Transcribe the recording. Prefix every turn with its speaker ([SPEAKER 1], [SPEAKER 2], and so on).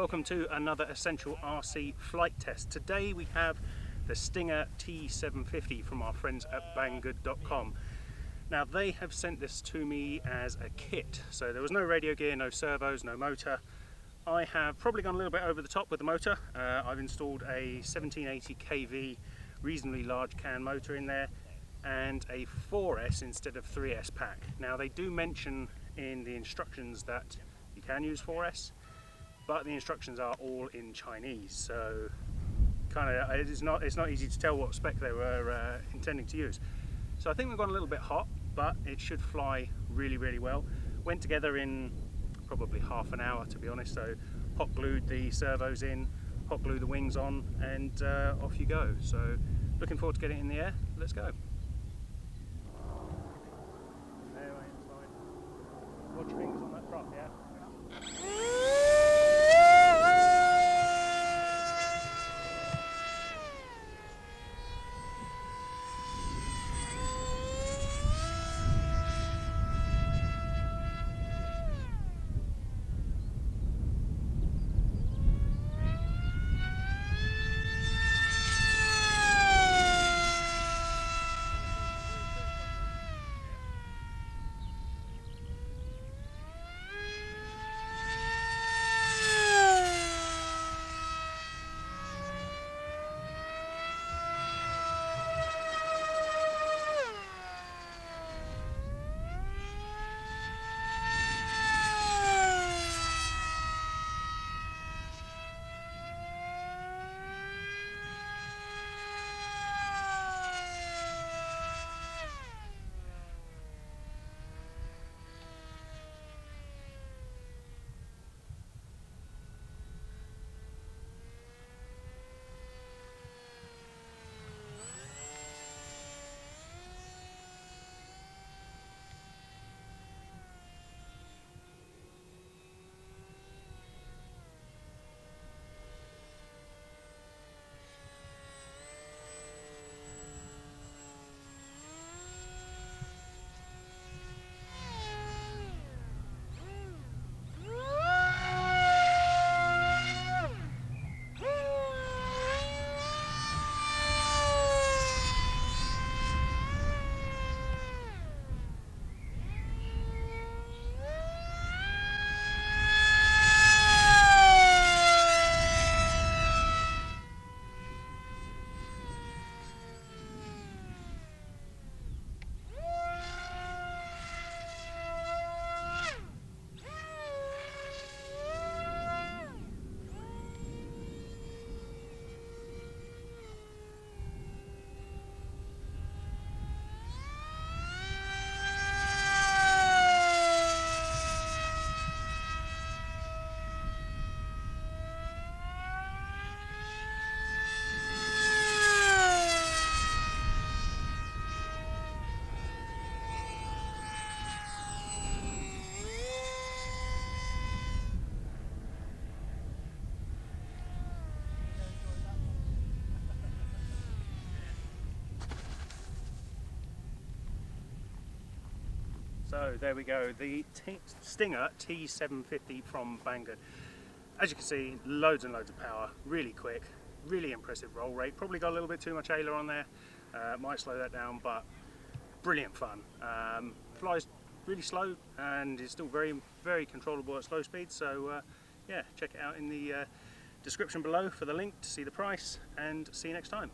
[SPEAKER 1] welcome to another Essential RC flight test. Today we have the Stinger T-750 from our friends at banggood.com. Now they have sent this to me as a kit, so there was no radio gear, no servos, no motor. I have probably gone a little bit over the top with the motor. I've installed a 1780 kV reasonably large can motor in there and a 4S instead of 3S pack. Now they do mention in the instructions that you can use 4S, but the instructions are all in Chinese, so it's not easy to tell what spec they were intending to use. So I think we've gone a little bit hot, but it should fly really well. Went together in probably half an hour, to be honest. So hot glued the servos in, hot glued the wings on, and off you go. So looking forward to getting it in the air. Let's go. Watch your fingers on that prop, yeah? So there we go, the Stinger T-750 from Banggood. As you can see, loads and loads of power, really quick, really impressive roll rate. Probably got a little bit too much ailer on there, might slow that down, but brilliant fun. Flies really slow and is still very controllable at slow speed. So yeah, check it out in the description below for the link to see the price, and see you next time.